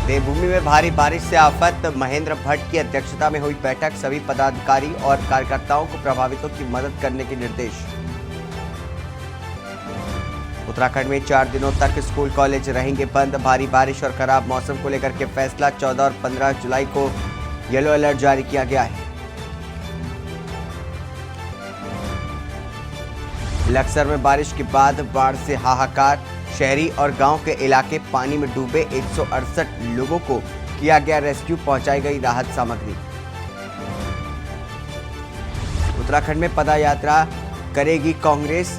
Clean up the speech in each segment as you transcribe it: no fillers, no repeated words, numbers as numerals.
देवभूमि में भारी बारिश से आफत। महेंद्र भट्ट की अध्यक्षता में हुई बैठक। सभी पदाधिकारी और कार्यकर्ताओं को प्रभावितों की मदद करने के निर्देश। उत्तराखंड में 4 दिनों तक स्कूल कॉलेज रहेंगे बंद। भारी बारिश और खराब मौसम को लेकर के फैसला। 14 और 15 जुलाई को येलो अलर्ट जारी किया गया है। लक्सर में बारिश के बाद बाढ़ से हाहाकार। शहरी और गांव के इलाके पानी में डूबे। 168 लोगों को किया गया रेस्क्यू। पहुंचाई गई राहत सामग्री। उत्तराखंड में पदयात्रा करेगी कांग्रेस।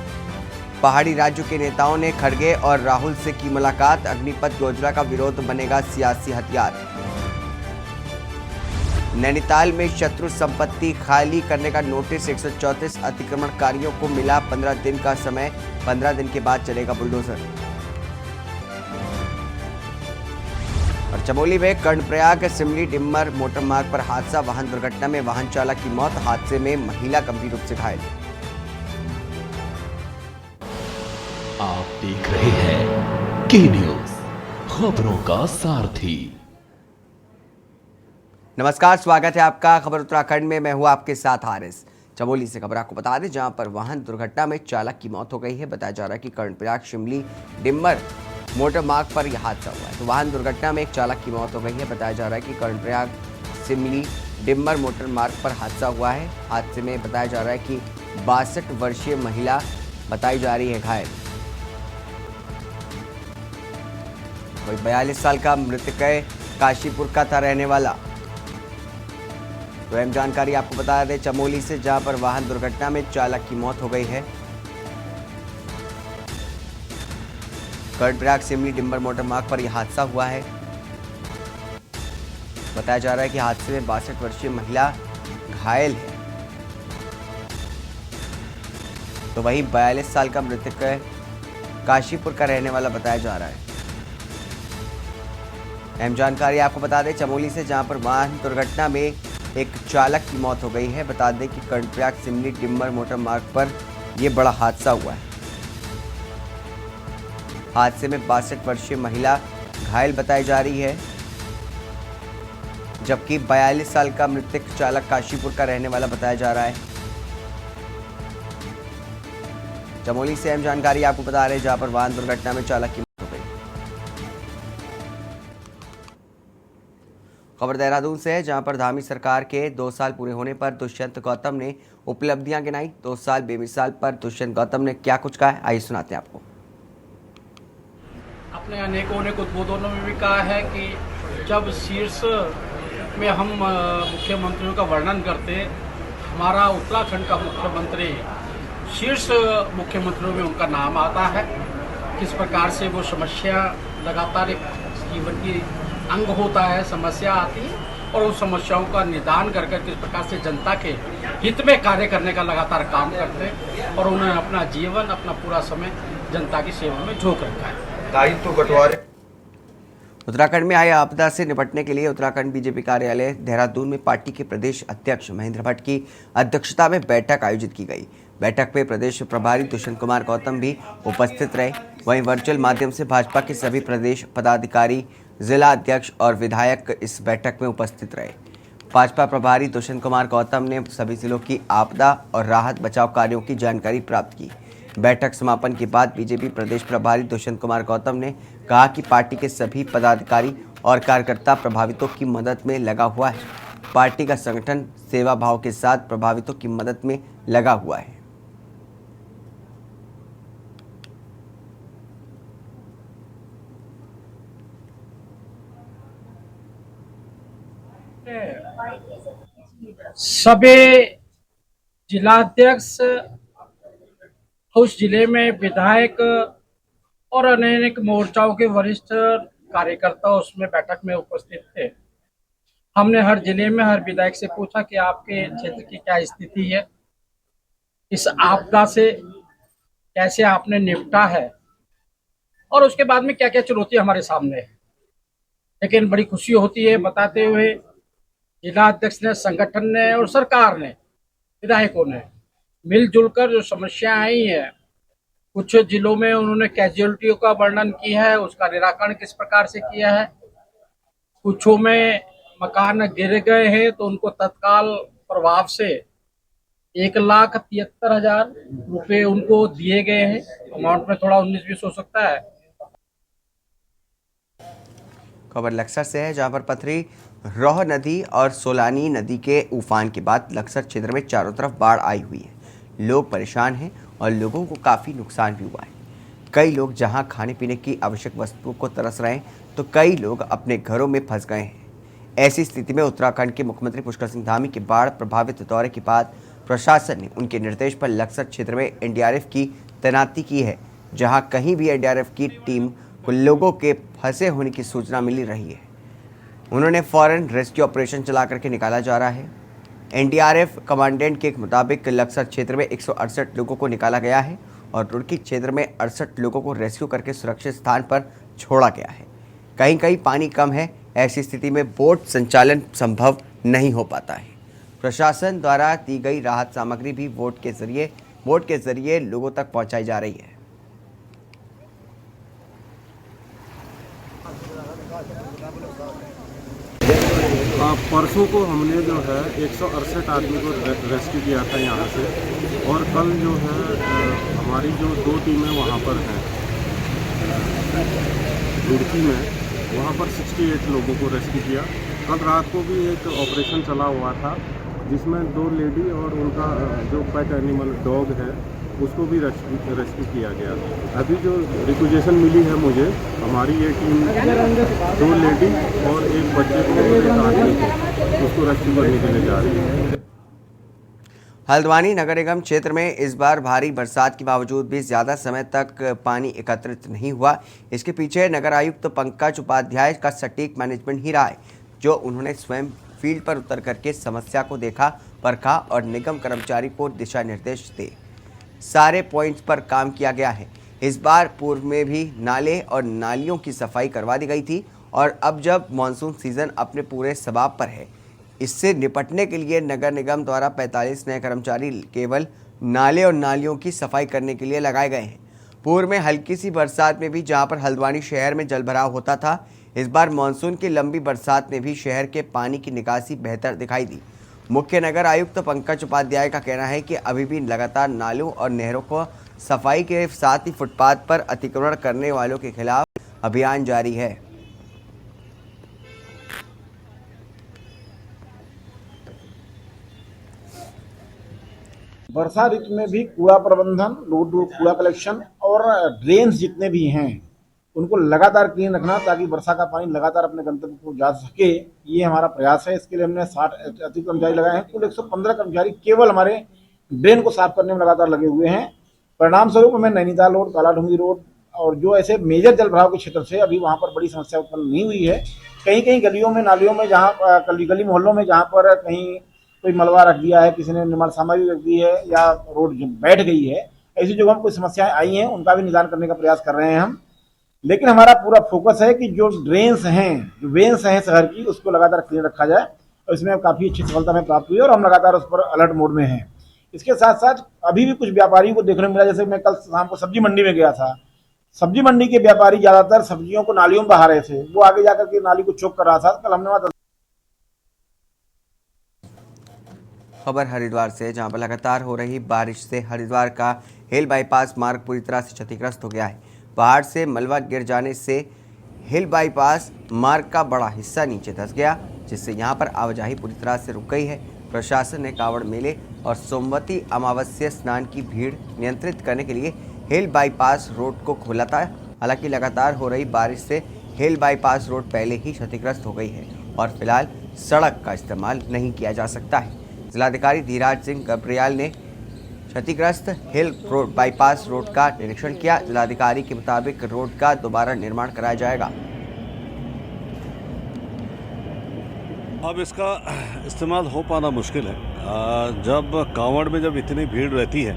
पहाड़ी राज्यों के नेताओं ने खड़गे और राहुल से की मुलाकात। अग्निपथ योजना का विरोध बनेगा सियासी हथियार। नैनीताल में शत्रु संपत्ति खाली करने का नोटिस। 134 अतिक्रमणकारियों को मिला 15 दिन का समय। 15 दिन के बाद चलेगा बुलडोजर। और चमोली में कर्णप्रयाग सिमली डिम्मर मोटर मार्ग पर हादसा। वाहन दुर्घटना में वाहन चालक की मौत। हादसे में महिला गंभीर रूप से घायल। आप देख रहे हैं के न्यूज, खबरों का सारथी। नमस्कार, स्वागत है आपका खबर उत्तराखंड में। मैं हूं आपके साथ हारिस। चमोली से खबर आपको बता दें, जहां पर वाहन दुर्घटना में चालक की मौत हो गई है। बताया जा रहा है कि कर्णप्रयाग शिमली डिम्मर मोटर मार्ग पर यह हादसा हुआ है। तो वाहन दुर्घटना में एक चालक की मौत हो गई है। बताया जा रहा है कि कर्णप्रयाग शिमली डिम्मर मोटर मार्ग पर हादसा हुआ है। हादसे में बताया जा रहा है कि 62 वर्षीय महिला बताई जा रही है घायल। वही 42 साल का मृतक काशीपुर का था रहने वाला। तो अहम जानकारी आपको बता दें चमोली से, जहां पर वाहन दुर्घटना में चालक की मौत हो गई है। कर्णप्रयाग सिमली डिम्बर मोटर मार्ग पर यह हादसा हुआ है। बताया जा रहा है कि हादसे में 62 वर्षीय महिला घायल है। तो वही 42 साल का मृतक काशीपुर का रहने वाला बताया जा रहा है। अहम जानकारी आपको बता दें चमोली से, जहां पर वाहन दुर्घटना में एक चालक की मौत हो गई है। बता दें कि कर्णप्रयाग सिमली डिम्बर मोटर मार्ग पर यह बड़ा हादसा हुआ है। हादसे में 62 वर्षीय महिला घायल बताई जा रही है, जबकि 42 साल का मृतक चालक काशीपुर का रहने वाला बताया जा रहा है। चमोली से अहम जानकारी आपको बता रहे हैं, जहां पर वाहन दुर्घटना में चालक की मौत हो गई। खबर देहरादून से है, जहां पर धामी सरकार के 2 साल पूरे होने पर दुष्यंत गौतम ने उपलब्धियां गिनाई। 2 साल बेमिसाल पर दुष्यंत गौतम ने क्या कुछ कहा है, आइए सुनाते हैं आपको। अपने अनेकों उद्बोधनों में भी कहा है कि जब शीर्ष में हम मुख्यमंत्रियों का वर्णन करते, हमारा उत्तराखंड का मुख्यमंत्री शीर्ष मुख्यमंत्रियों में उनका नाम आता है। किस प्रकार से वो समस्या लगातार एक जीवन की अंग होता है, समस्या आती है और उस समस्याओं का निदान कर किस प्रकार से जनता के हित में कार्य करने का लगातार काम करते हैं और उन्होंने अपना जीवन, अपना पूरा समय जनता की सेवा में झोंक रखा है। दायित्व बंटवारे। उत्तराखंड में आई आपदा से निपटने के लिए उत्तराखंड बीजेपी कार्यालय देहरादून में पार्टी के प्रदेश अध्यक्ष महेंद्र भट्ट की अध्यक्षता में बैठक आयोजित की गई। बैठक में प्रदेश प्रभारी दुष्यंत कुमार गौतम भी उपस्थित रहे। वहीं वर्चुअल माध्यम से भाजपा के सभी प्रदेश पदाधिकारी, जिला अध्यक्ष और विधायक इस बैठक में उपस्थित रहे। भाजपा प्रभारी दुष्यंत कुमार गौतम ने सभी जिलों की आपदा और राहत बचाव कार्यों की जानकारी प्राप्त की। बैठक समापन के बाद बीजेपी प्रदेश प्रभारी दुष्यंत कुमार गौतम ने कहा कि पार्टी के सभी पदाधिकारी और कार्यकर्ता प्रभावितों की मदद में लगा हुआ है। पार्टी का संगठन सेवा भाव के साथ प्रभावितों की मदद में लगा हुआ है। सभी जिलाध्यक्ष, उस जिले में विधायक और अनेक मोर्चाओं के वरिष्ठ कार्यकर्ता उसमें बैठक में उपस्थित थे। हमने हर जिले में हर विधायक से पूछा कि आपके क्षेत्र की क्या स्थिति है, इस आपदा से कैसे आपने निपटा है और उसके बाद में क्या क्या चुनौती हमारे सामने है। लेकिन बड़ी खुशी होती है बताते हुए जिला अध्यक्ष ने, संगठन ने और सरकार ने, विधायकों ने मिलजुल कर जो समस्याएं आई हैं, कुछ जिलों में उन्होंने कैजुअलिटियों का वर्णन किया है, उसका निराकरण किस प्रकार से किया है कुछों में मकान गिर गए हैं तो उनको तत्काल प्रभाव से 1,73,000 रुपये उनको दिए गए हैं। अमाउंट में थोड़ा 19-20 हो सकता है। खबर लक्सर से है, जहां पर पथरी रोह नदी और सोलानी नदी के उफान के बाद लक्सर क्षेत्र में चारों तरफ बाढ़ आई हुई है। लोग परेशान हैं और लोगों को काफ़ी नुकसान भी हुआ है। कई लोग जहां खाने पीने की आवश्यक वस्तुओं को तरस रहे हैं, तो कई लोग अपने घरों में फंस गए हैं। ऐसी स्थिति में उत्तराखंड के मुख्यमंत्री पुष्कर सिंह धामी के बाढ़ प्रभावित दौरे के बाद प्रशासन ने उनके निर्देश पर लक्सर क्षेत्र में एनडीआरएफ की तैनाती की है, जहां कहीं भी एनडीआरएफ की टीम को लोगों के फंसे होने की सूचना मिली रही है, उन्होंने फौरन रेस्क्यू ऑपरेशन चला करके निकाला जा रहा है। एनडीआरएफ कमांडेंट के मुताबिक लक्सर क्षेत्र में 168 लोगों को निकाला गया है और रुड़की क्षेत्र में 68 लोगों को रेस्क्यू करके सुरक्षित स्थान पर छोड़ा गया है। कहीं कहीं पानी कम है, ऐसी स्थिति में बोट संचालन संभव नहीं हो पाता है। प्रशासन द्वारा दी गई राहत सामग्री भी बोट के जरिए लोगों तक पहुंचाई जा रही है। परसों को हमने जो है 168 आदमी को रेस्क्यू किया था यहाँ से, और कल जो है हमारी जो 2 टीमें वहाँ पर हैं रुड़की में, वहाँ पर 68 लोगों को रेस्क्यू किया। कल रात को भी एक ऑपरेशन चला हुआ था जिसमें 2 लेडी और उनका जो पेट एनिमल डॉग है उसको भी रेस्क्यू किया गया। अभी जो रिक्वेजेशन मिली है मुझे, हमारी ये टीम 2 लेडी और एक बच्चे को और एक आदमी को उसको रेस्क्यू करने के लिए जा रही है। हल्द्वानी नगर निगम क्षेत्र में इस बार भारी बरसात के बावजूद भी ज़्यादा समय तक पानी एकत्रित नहीं हुआ। इसके पीछे नगर आयुक्त पंकज उपाध्याय का सटीक मैनेजमेंट ही रहा है, जो उन्होंने स्वयं फील्ड पर उतर करके समस्या को देखा, परखा और निगम कर्मचारी को दिशा निर्देश दिए। सारे पॉइंट्स पर काम किया गया है। इस बार पूर्व में भी नाले और नालियों की सफाई करवा दी गई थी और अब जब मानसून सीजन अपने पूरे सबाब पर है, इससे निपटने के लिए नगर निगम द्वारा 45 नए कर्मचारी केवल नाले और नालियों की सफाई करने के लिए लगाए गए हैं। पूर्व में हल्की सी बरसात में भी जहां पर हल्द्वानी शहर में जलभराव होता था, इस बार मानसून की लंबी बरसात में भी शहर के पानी की निकासी बेहतर दिखाई दी। मुख्य नगर आयुक्त पंकज उपाध्याय का कहना है कि अभी भी लगातार नालों और नहरों को सफाई के साथ ही फुटपाथ पर अतिक्रमण करने वालों के खिलाफ अभियान जारी है। वर्षा ऋतु में भी कूड़ा प्रबंधन, कूड़ा कलेक्शन और ड्रेन्स जितने भी हैं उनको लगातार क्लीन रखना, ताकि वर्षा का पानी लगातार अपने गंतव्य को जा सके, ये हमारा प्रयास है। इसके लिए हमने 60 अतिरिक्त कर्मचारी लगाए हैं। कुल 115 कर्मचारी केवल हमारे ड्रेन को साफ करने में लगातार लगे हुए हैं। परिणाम स्वरूप हमें नैनीताल रोड, कालाढूंगी रोड और जो ऐसे मेजर जल भराव के क्षेत्र से अभी वहाँ पर बड़ी समस्या उत्पन्न नहीं हुई है। कहीं कहीं गलियों में, नालियों में, जहाँ गली मोहल्लों में जहाँ पर कहीं कोई मलबा रख दिया है, किसी ने निर्माण सामग्री रख दी है या रोड बैठ गई है, ऐसी जगहों में कोई समस्याएं आई हैं, उनका भी निदान करने का प्रयास कर रहे हैं हम। लेकिन हमारा पूरा फोकस है कि जो ड्रेन्स हैं, जो वेन्स हैं शहर की, उसको लगातार क्लीन रखा जाए और इसमें काफ़ी अच्छी सफलता हमें प्राप्त हुई है और हम लगातार उस पर अलर्ट मोड में हैं। इसके साथ साथ अभी भी कुछ व्यापारियों को देखने को मिला, जैसे मैं कल शाम को सब्जी मंडी में गया था, सब्जी मंडी के व्यापारी ज़्यादातर सब्जियों को नालियों में बहा रहे थे, वो आगे जाकर के नाली को चौक कर रहा था। कल हमने वहाँ खबर हरिद्वार से, जहां पर लगातार हो रही बारिश से हरिद्वार का हिल बाईपास मार्ग पूरी तरह से क्षतिग्रस्त हो गया है। पहाड़ से मलबा गिर जाने से हिल बाईपास मार्ग का बड़ा हिस्सा नीचे धंस गया, जिससे यहां पर आवाजाही पूरी तरह से रुक गई है। प्रशासन ने कांवड़ मेले और सोमवती अमावस्या स्नान की भीड़ नियंत्रित करने के लिए हिल बाईपास रोड को खोला था। हालांकि लगातार हो रही बारिश से हिल बाईपास रोड पहले ही क्षतिग्रस्त हो गई है और फिलहाल सड़क का इस्तेमाल नहीं किया जा सकता है। जिलाधिकारी धीराज सिंह गब्रियाल ने क्षतिग्रस्त हिल रोड बाईपास रोड का निरीक्षण किया। जिलाधिकारी के मुताबिक रोड का दोबारा निर्माण कराया जाएगा। अब इसका इस्तेमाल हो पाना मुश्किल है। जब कांवड़ में जब इतनी भीड़ रहती है,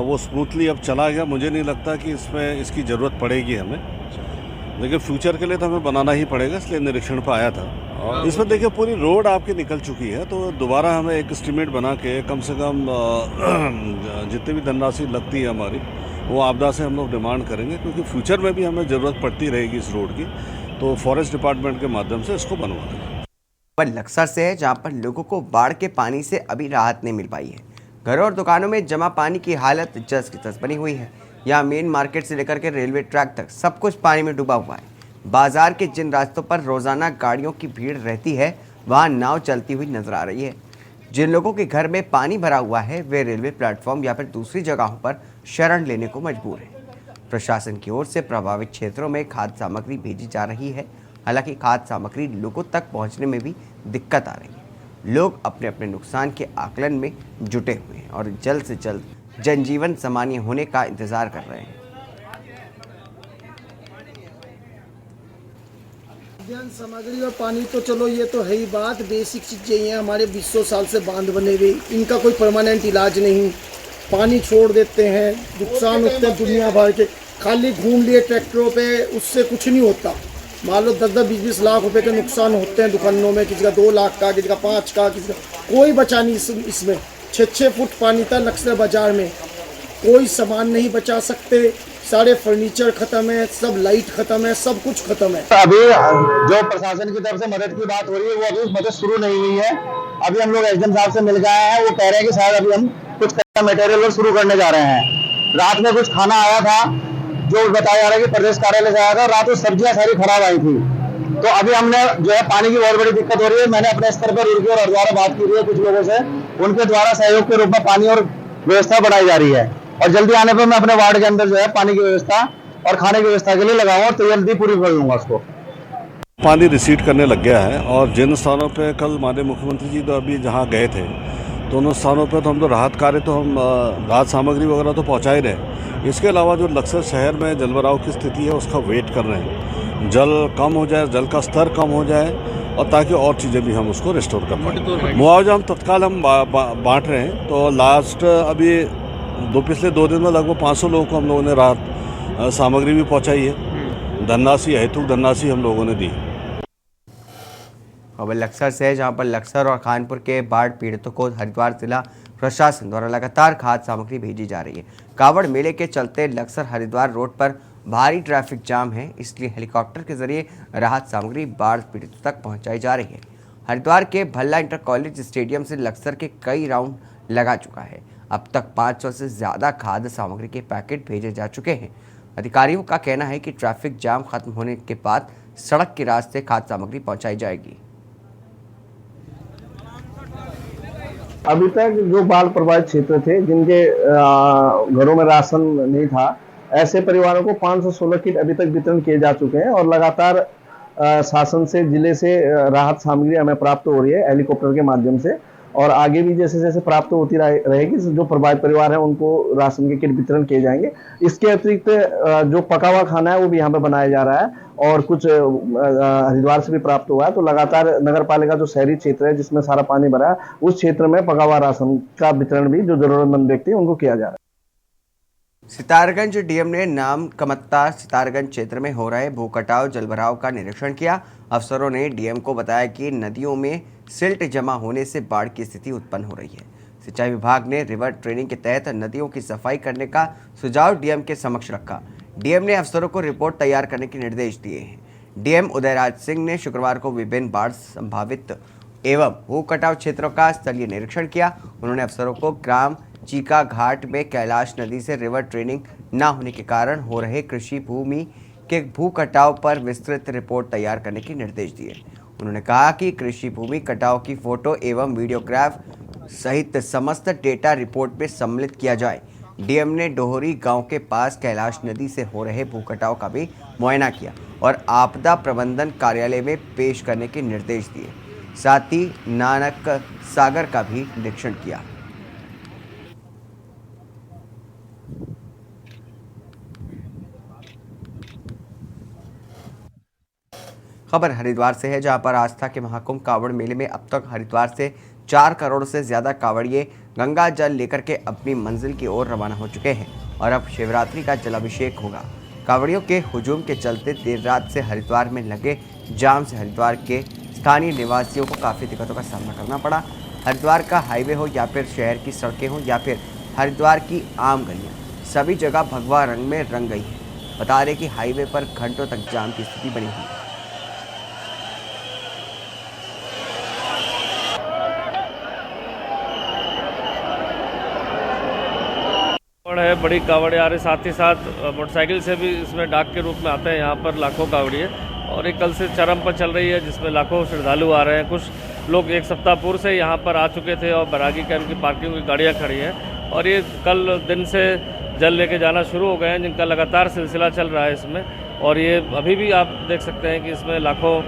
वो स्मूथली अब चला गया। मुझे नहीं लगता कि इसमें इसकी ज़रूरत पड़ेगी हमें, लेकिन फ्यूचर के लिए तो हमें बनाना ही पड़ेगा, इसलिए निरीक्षण पर आया था। और इसमें देखिए पूरी रोड आपकी निकल चुकी है, तो दोबारा हमें एक एस्टीमेट बना के कम से कम जितनी भी धनराशि लगती है हमारी, वो आपदा से हम लोग डिमांड करेंगे, क्योंकि फ्यूचर में भी हमें ज़रूरत पड़ती रहेगी इस रोड की। तो फॉरेस्ट डिपार्टमेंट के माध्यम से इसको बनवा देंगे। पर लक्सर से है जहां पर लोगों को बाढ़ के पानी से अभी राहत नहीं मिल पाई है। घरों और दुकानों में जमा पानी की हालत जस की तस बनी हुई है। यहाँ मेन मार्केट से लेकर के रेलवे ट्रैक तक सब कुछ पानी में डूबा हुआ है। बाजार के जिन रास्तों पर रोजाना गाड़ियों की भीड़ रहती है वहाँ नाव चलती हुई नजर आ रही है। जिन लोगों के घर में पानी भरा हुआ है वे रेलवे प्लेटफॉर्म या फिर दूसरी जगहों पर शरण लेने को मजबूर हैं। प्रशासन की ओर से प्रभावित क्षेत्रों में खाद्य सामग्री भेजी जा रही है। हालांकि खाद्य सामग्री लोगों तक पहुंचने में भी दिक्कत आ रही है। लोग अपने अपने नुकसान के आकलन में जुटे हुए हैं और जल्द से जल्द जनजीवन सामान्य होने का इंतजार कर रहे हैं। खाद्यान्न सामग्री और पानी तो चलो ये तो है ही बात, बेसिक चीज़ें ही हैं। हमारे 200 साल से बांध बने हुए, इनका कोई परमानेंट इलाज नहीं। पानी छोड़ देते हैं, नुकसान होते हैं दुनिया भर के। खाली घूम लिए ट्रैक्टरों पे, उससे कुछ नहीं होता। मान लो 10-10, 20-20 लाख रुपए के नुकसान होते हैं दुकानों में, किसी का 2 लाख का, किसी का 5 का, किसी का कोई बचा नहीं। इसमें 6-6 फुट पानी था लक्सर बाजार में, कोई सामान नहीं बचा सकते। सारे फर्नीचर खत्म है, सब लाइट खत्म है, सब कुछ खत्म है। अभी जो प्रशासन की तरफ से मदद की बात हो रही है वो अभी मदद शुरू नहीं हुई है। अभी हम लोग एसडीएम साहब से मिल गए हैं, वो कह रहे हैं कि शायद अभी हम कुछ मटेरियल और शुरू करने जा रहे हैं। रात में कुछ खाना आया था जो बताया जा रहा है कि प्रदेश कार्यालय से आया था। रात में सब्जियां सारी खराब आई थी। तो अभी हमने जो है पानी की बहुत बड़ी दिक्कत हो रही है। मैंने अपने स्तर पर रुड़की और हरिद्वार बात की है कुछ लोगों से, उनके द्वारा सहयोग के रूप में पानी और व्यवस्था बढ़ाई जा रही है और जल्दी आने पर मैं अपने वार्ड के अंदर जो है पानी की व्यवस्था और खाने की व्यवस्था के लिए लगाऊंगा और तो जल्दी पूरी कर लूंगा उसको। पानी रिसीड करने लग गया है और जिन स्थानों पे कल माननीय मुख्यमंत्री जी तो अभी जहाँ गए थे तो उन स्थानों पे तो हम तो राहत कार्य तो हम राहत सामग्री वगैरह तो पहुँचा ही रहे। इसके अलावा जो लक्सर शहर में जलभराव की स्थिति है उसका वेट कर रहे हैं। जल कम हो जाए, जल का स्तर कम हो जाए और ताकि और चीज़ें भी हम उसको रिस्टोर कर पाएँ। मुआवजा हम तत्काल हम बांट रहे हैं। तो लास्ट अभी पिछले 2 दिन में लगभग 500 लोगों को हम लोगों ने राहत सामग्री भी पहुंचाई है। धनराशि, हेतुक धनराशि हम लोगों ने दी। खबर लक्सर से है जहां पर लक्सर और खानपुर के बाढ़ पीड़ितों को हरिद्वार जिला प्रशासन द्वारा लगातार खाद्य सामग्री भेजी जा रही है। कावड़ मेले के चलते लक्सर हरिद्वार रोड पर भारी ट्रैफिक जाम है, इसलिए हेलीकॉप्टर के जरिए राहत सामग्री बाढ़ पीड़ितों तक पहुंचाई जा रही है। हरिद्वार के भल्ला इंटर कॉलेज स्टेडियम से लक्सर के कई राउंड लगा चुका है। अब तक 500 से ज़्यादा खाद्य सामग्री के पैकेट भेजे जा चुके हैं। अधिकारियों का कहना है कि ट्रैफिक जाम खत्म होने के बाद सड़क के रास्ते खाद्य सामग्री पहुंचाई जाएगी। अभी तक जो बाढ़ प्रभावित क्षेत्र थे जिनके घरों में राशन नहीं था, ऐसे परिवारों को 516 किट अभी तक वितरण किए जा चुके हैं और लगातार शासन से, जिले से राहत सामग्री हमें प्राप्त हो रही है हेलीकॉप्टर के माध्यम से और आगे भी जैसे जैसे प्राप्त होती रहेगी जो प्रभावित परिवार हैं उनको राशन के किट वितरण किए जाएंगे। इसके अतिरिक्त जो पका हुआ खाना है वो भी यहाँ पे बनाया जा रहा है और कुछ हरिद्वार से भी प्राप्त हुआ है। तो लगातार नगर पालिका जो शहरी क्षेत्र है जिसमें सारा पानी भरा है उस क्षेत्र में पका हुआ राशन का वितरण भी जो जरूरतमंद व्यक्ति है उनको किया जा रहा है। सितारगंज डीएम ने नाम कमत्ता सितारगंज क्षेत्र में हो रहे भूकटाव जलभराव का निरीक्षण किया। अफसरों ने डीएम को बताया कि नदियों में सिल्ट जमा होने से बाढ़ की स्थिति उत्पन्न हो रही है। सिंचाई विभाग ने रिवर ट्रेनिंग के तहत नदियों की सफाई करने का सुझाव डीएम के समक्ष रखा। डीएम ने अफसरों को रिपोर्ट तैयार करने के निर्देश दिए हैं। डीएम उदयराज सिंह ने शुक्रवार को विभिन्न बाढ़ संभावित एवं भू कटाव क्षेत्रों का स्थलीय निरीक्षण किया। उन्होंने अफसरों को ग्राम चीका घाट में कैलाश नदी से रिवर ट्रेनिंग न होने के कारण हो रहे कृषि भूमि के भू कटाव पर विस्तृत रिपोर्ट तैयार करने के निर्देश दिए। उन्होंने कहा कि कृषि भूमि कटाव की फोटो एवं वीडियोग्राफ सहित समस्त डेटा रिपोर्ट में सम्मिलित किया जाए। डीएम ने डोहरी गांव के पास कैलाश नदी से हो रहे भू कटाव का भी मुआयना किया और आपदा प्रबंधन कार्यालय में पेश करने के निर्देश दिए। साथ ही नानक सागर का भी निरीक्षण किया। खबर हरिद्वार से है जहां पर आस्था के महाकुंभ कावड़ मेले में अब तक हरिद्वार से 4 करोड़ से ज़्यादा कावड़िए गंगा जल लेकर के अपनी मंजिल की ओर रवाना हो चुके हैं और अब शिवरात्रि का जलाभिषेक होगा। कावड़ियों के हुजूम के चलते देर रात से हरिद्वार में लगे जाम से हरिद्वार के स्थानीय निवासियों को काफ़ी दिक्कतों का सामना करना पड़ा। हरिद्वार का हाईवे हो या फिर शहर की सड़कें हो या फिर हरिद्वार की आम गलियाँ, सभी जगह भगवा रंग में रंग गई है। बता दें कि हाईवे पर घंटों तक जाम की स्थिति बनी हुई है। है, बड़ी कावड़े आ रहे, साथ ही साथ मोटरसाइकिल से भी इसमें डाक के रूप में आते हैं यहाँ पर लाखों कावड़िए। और ये कल से चरम पर चल रही है जिसमें लाखों श्रद्धालु आ रहे हैं। कुछ लोग एक सप्ताह पूर्व से यहाँ पर आ चुके थे और बैरागी कैंप की पार्किंग की गाड़ियाँ खड़ी हैं और ये कल दिन से जल लेके जाना शुरू हो गए हैं, जिनका लगातार सिलसिला चल रहा है इसमें। और ये अभी भी आप देख सकते हैं कि इसमें लाखों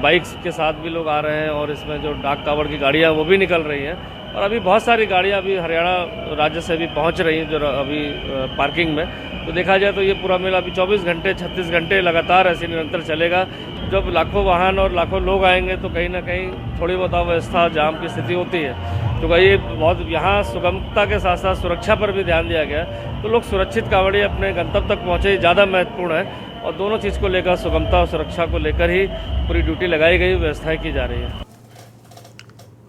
बाइक्स के साथ भी लोग आ रहे हैं और इसमें जो डाक कावड़ की गाड़ियाँ वो भी निकल रही हैं। और अभी बहुत सारी गाड़ियाँ अभी हरियाणा राज्य से भी पहुँच रही हैं जो अभी पार्किंग में। तो देखा जाए तो ये पूरा मेला अभी 24 घंटे 36 घंटे लगातार ऐसे निरंतर चलेगा। जब लाखों वाहन और लाखों लोग आएंगे तो कहीं ना कहीं थोड़ी बहुत अव्यवस्था जाम की स्थिति होती है। तो ये बहुत यहाँ सुगमता के साथ साथ सुरक्षा पर भी ध्यान दिया गया है। तो लोग सुरक्षित कावड़ी अपने गंतव्य तक पहुँचे ज़्यादा महत्वपूर्ण है। और दोनों चीज़ को लेकर, सुगमता और सुरक्षा को लेकर ही पूरी ड्यूटी लगाई गई, व्यवस्थाएं की जा रही है।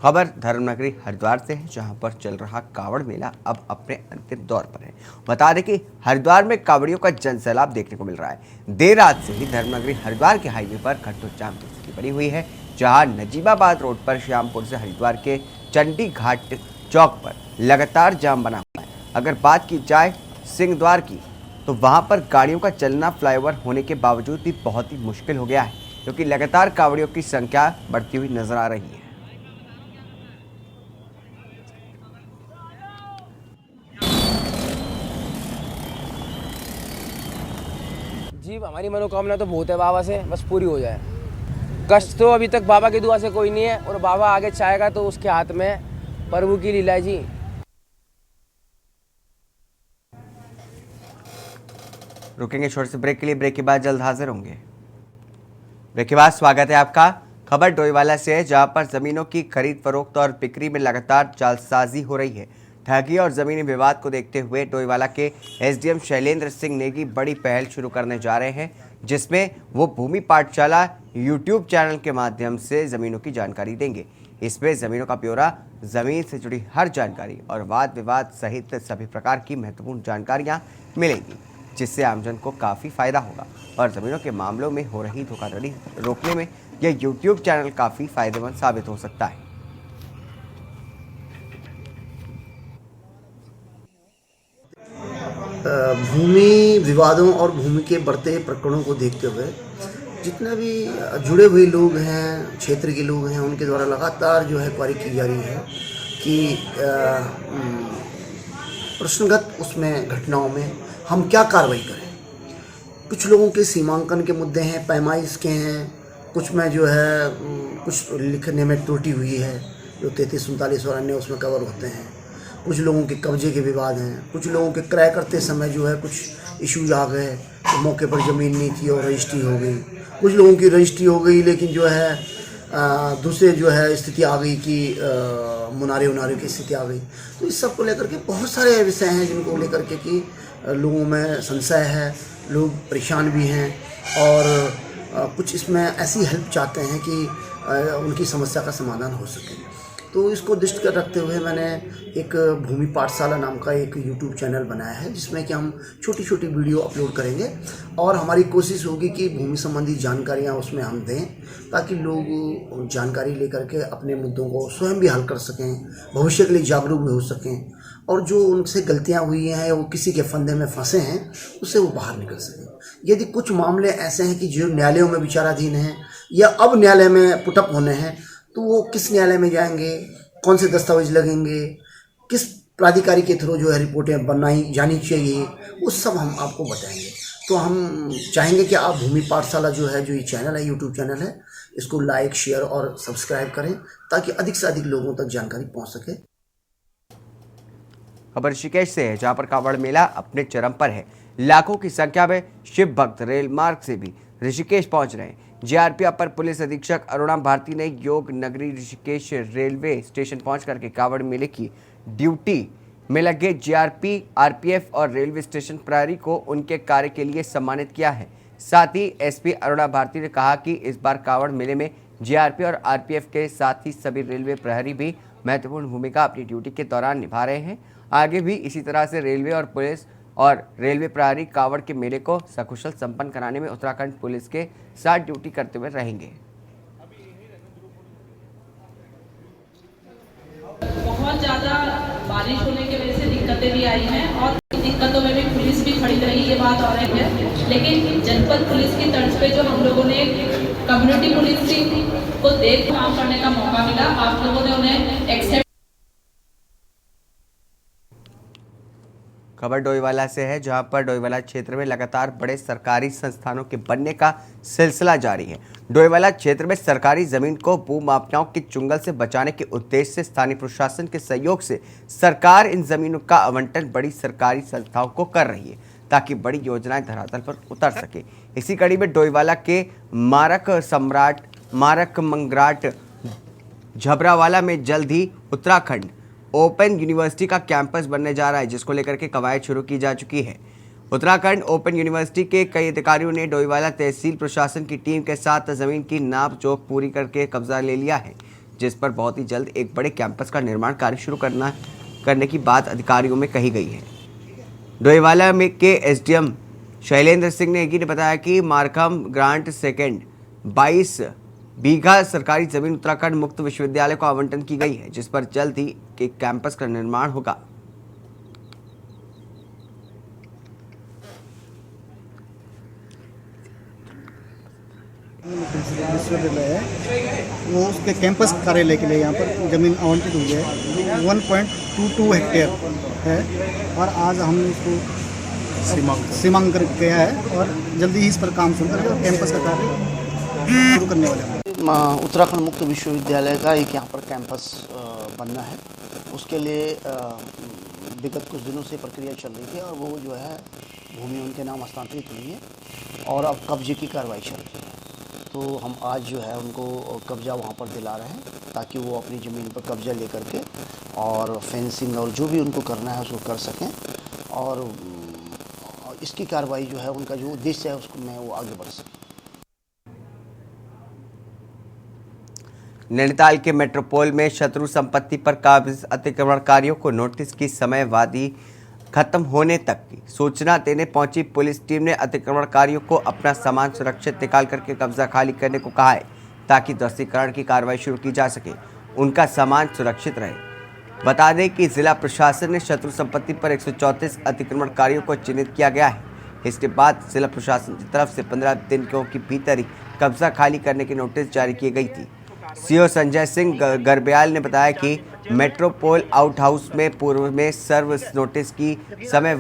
खबर धर्मनगरी हरिद्वार से है, जहां पर चल रहा कावड़ मेला अब अपने अंतिम दौर पर है। बता दें कि हरिद्वार में कावड़ियों का जनसैलाब देखने को मिल रहा है। देर रात से ही धर्मनगरी हरिद्वार के हाईवे पर घंटों जाम की स्थिति बनी हुई है, जहां नजीबाबाद रोड पर श्यामपुर से हरिद्वार के चंडी घाट चौक पर लगातार जाम बना हुआ है। अगर बात की जाए सिंहद्वार की, तो वहां पर गाड़ियों का चलना फ्लाईओवर होने के बावजूद भी बहुत ही मुश्किल हो गया है, क्योंकि लगातार कावड़ियों की संख्या बढ़ती हुई नजर आ रही है। जी हमारी मनोकामना तो बहुत है बाबा से, बस पूरी हो जाए। कष्ट तो अभी तक बाबा की दुआ से कोई नहीं है और बाबा आगे चाहेगा तो उसके हाथ में प्रभु की लीला है जी। रुकेंगे छोटे से ब्रेक के लिए, ब्रेक के बाद जल्द हाजिर होंगे। ब्रेक के बाद स्वागत है आपका। खबर डोईवाला से है, जहां पर जमीनों की खरीद फरोख्त और बिक्री में लगातार जालसाजी हो रही है। ठगी और जमीनी विवाद को देखते हुए डोईवाला के एसडीएम शैलेंद्र सिंह नेगी बड़ी पहल शुरू करने जा रहे हैं, जिसमें वो भूमि पाठशाला यूट्यूब चैनल के माध्यम से जमीनों की जानकारी देंगे। इसमें जमीनों का ब्यौरा, जमीन से जुड़ी हर जानकारी और वाद विवाद सहित सभी प्रकार की महत्वपूर्ण जानकारियां मिलेंगी, जिससे आमजन को काफ़ी फायदा होगा। और ज़मीनों के मामलों में हो रही धोखाधड़ी रोकने में यह यूट्यूब चैनल काफ़ी फायदेमंद साबित हो सकता है। भूमि विवादों और भूमि के बढ़ते प्रकरणों को देखते हुए जितने भी जुड़े हुए लोग हैं, क्षेत्र के लोग हैं, उनके द्वारा लगातार जो है क्वारी की जा रही है कि प्रश्नगत उसमें घटनाओं में हम क्या कार्रवाई करें। कुछ लोगों के सीमांकन के मुद्दे हैं, पैमाइश के हैं, कुछ में जो है कुछ लिखने में त्रुटि हुई है जो 33-39 और अन्य उसमें कवर होते हैं। कुछ लोगों के कब्जे के विवाद हैं, कुछ लोगों के क्रय करते समय जो है कुछ इश्यूज आ गए, तो मौके पर ज़मीन नहीं थी और रजिस्ट्री हो गई। कुछ लोगों की रजिस्ट्री हो गई लेकिन जो है दूसरे जो है स्थिति आ गई कि मुनारे की स्थिति आ गई। तो इस सब को लेकर के बहुत सारे विषय हैं जिनको लेकर के कि लोगों में संशय है, लोग परेशान भी हैं और कुछ इसमें ऐसी हेल्प चाहते हैं कि उनकी समस्या का समाधान हो सके। तो इसको दृष्टिगत रखते हुए मैंने एक भूमि पाठशाला नाम का एक यूट्यूब चैनल बनाया है, जिसमें कि हम छोटी छोटी वीडियो अपलोड करेंगे और हमारी कोशिश होगी कि भूमि संबंधी जानकारियाँ उसमें हम दें, ताकि लोग जानकारी लेकर के अपने मुद्दों को स्वयं भी हल कर सकें, भविष्य के लिए जागरूक भी हो सकें और जो उनसे गलतियाँ हुई हैं, वो किसी के फंदे में फंसे हैं, उससे वो बाहर निकल सकें। यदि कुछ मामले ऐसे हैं कि जो न्यायालयों में विचाराधीन हैं या अब न्यायालय में पुटअप होने हैं, तो वो किस न्यायालय में जाएंगे, कौन से दस्तावेज लगेंगे, किस प्राधिकारी के थ्रू जो है रिपोर्टें बनाई जानी चाहिए, वो सब हम आपको बताएंगे। तो हम चाहेंगे कि आप भूमि पाठशाला जो है, जो ये चैनल है, यूट्यूब चैनल है, इसको लाइक, शेयर और सब्सक्राइब करें, ताकि अधिक से अधिक लोगों तक जानकारी पहुँच सके। खबर ऋषिकेश से है, जहां पर कावड़ मेला अपने चरम पर है। लाखों की संख्या में शिव भक्त रेल मार्ग से भी ऋषिकेश पहुंच रहे हैं। जीआरपी अपर पुलिस अधीक्षक अरुणा भारती ने योग नगरी ऋषिकेश रेलवे स्टेशन पहुंच करके कावड़ मेले की ड्यूटी में लगे जीआरपी, आरपीएफ और रेलवे स्टेशन प्रहरी को उनके कार्य के लिए सम्मानित किया है। साथ ही एसपी अरुणा भारती ने कहा कि इस बार कावड़ मेले में जीआरपी और आरपीएफ के साथ ही सभी रेलवे प्रहरी भी महत्वपूर्ण भूमिका अपनी ड्यूटी के दौरान निभा रहे हैं। आगे भी इसी तरह से रेलवे और पुलिस और रेलवे प्रहरी कावड़ के मेले को सकुशल संपन्न कराने में उत्तराखंड पुलिस के साथ ड्यूटी करते हुए रहेंगे। बहुत ज़्यादा बारिश होने की वजह से दिक्कतें भी आई हैं और दिक्कतों में भी पुलिस भी खड़ी रही, ये बात और है। लेकिन जनपद पुलिस की तर्ज पे जो हम लोगों ने कम्युनिटी पुलिसिंग को देख काम करने का मौका मिला, आप लोगों ने उन्हें एक्सेप्ट। खबर डोईवाला से है, जहां पर डोईवाला क्षेत्र में लगातार बड़े सरकारी संस्थानों के बनने का सिलसिला जारी है। डोईवाला क्षेत्र में सरकारी जमीन को भूमाफियाओं के चुंगल से बचाने के उद्देश्य से स्थानीय प्रशासन के सहयोग से सरकार इन जमीनों का आवंटन बड़ी सरकारी संस्थाओं को कर रही है, ताकि बड़ी योजनाएं धरातल पर उतर सके। इसी कड़ी में डोईवाला के मारक मंगराट झबरावाला में जल्द ही उत्तराखंड ओपन यूनिवर्सिटी का कैंपस बनने जा रहा है, जिसको लेकर के कवायद शुरू की जा चुकी है। उत्तराखंड ओपन यूनिवर्सिटी के कई अधिकारियों ने डोईवाला तहसील प्रशासन की टीम के साथ जमीन की नाप जोख पूरी करके कब्जा ले लिया है, जिस पर बहुत ही जल्द एक बड़े कैंपस का निर्माण कार्य शुरू करने की बात अधिकारियों में कही गई है। डोईवाला में के एसडीएम शैलेंद्र सिंह नेगी ने बताया कि मारकम ग्रांट सेकेंड 22 बीघा सरकारी जमीन उत्तराखंड मुक्त विश्वविद्यालय को आवंटन की गई है, जिस पर जल्द ही एक कैंपस का निर्माण होगा। विश्वविद्यालय है, वो उसके कैंपस कार्यालय के लिए यहाँ पर जमीन आवंटित हुई है। 1.22 हेक्टेयर है और आज हमने इसको सीमांकन किया है और जल्दी ही इस पर काम शुरू करके कैंपस का कार्य शुरू करने वाले हैं। उत्तराखंड मुक्त विश्वविद्यालय का एक यहाँ पर कैंपस बनना है, उसके लिए विगत कुछ दिनों से प्रक्रिया चल रही थी और वो जो है भूमि उनके नाम हस्तांतरित हुई है और अब कब्जे की कार्रवाई चल रही है। तो हम आज जो है उनको कब्जा वहाँ पर दिला रहे हैं, ताकि वो अपनी ज़मीन पर कब्जा लेकर के और फेंसिंग और जो भी उनको करना है उसको कर सकें और इसकी कार्रवाई जो है उनका जो उद्देश्य है उसको में वो आगे बढ़ सकें। नैनीताल के मेट्रोपोल में शत्रु संपत्ति पर काबिज अतिक्रमणकारियों को नोटिस की समयवादी खत्म होने तक की सूचना देने पहुंची पुलिस टीम ने अतिक्रमणकारियों को अपना सामान सुरक्षित निकाल करके कब्जा खाली करने को कहा है, ताकि ध्वस्तीकरण की कार्रवाई शुरू की जा सके, उनका सामान सुरक्षित रहे। बता दें कि जिला प्रशासन ने शत्रु संपत्ति पर 134 अतिक्रमणकारियों को चिन्हित किया गया है। इसके बाद जिला प्रशासन की तरफ से 15 दिनों के भीतर ही कब्जा खाली करने की नोटिस जारी की गई थी। सीओ संजय सिंह गरब्याल ने बताया कि मेट्रोपोल आउट हाउस में पूर्व में सर्व नोटिस की समय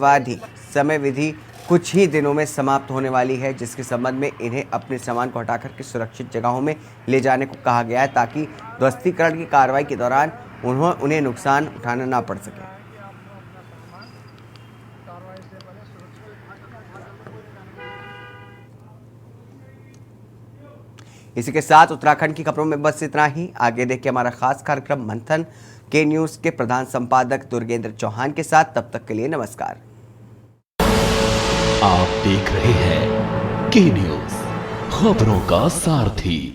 विधि कुछ ही दिनों में समाप्त होने वाली है, जिसके संबंध में इन्हें अपने सामान को हटाकर के सुरक्षित जगहों में ले जाने को कहा गया है, ताकि ध्वस्तीकरण की कार्रवाई के दौरान उन्हें नुकसान उठाना ना पड़ सके। इसी के साथ उत्तराखंड की खबरों में बस इतना ही। आगे देखिए हमारा खास कार्यक्रम मंथन के न्यूज़ के प्रधान संपादक दुर्गेंद्र चौहान के साथ। तब तक के लिए नमस्कार। आप देख रहे हैं के न्यूज़, खबरों का सारथी।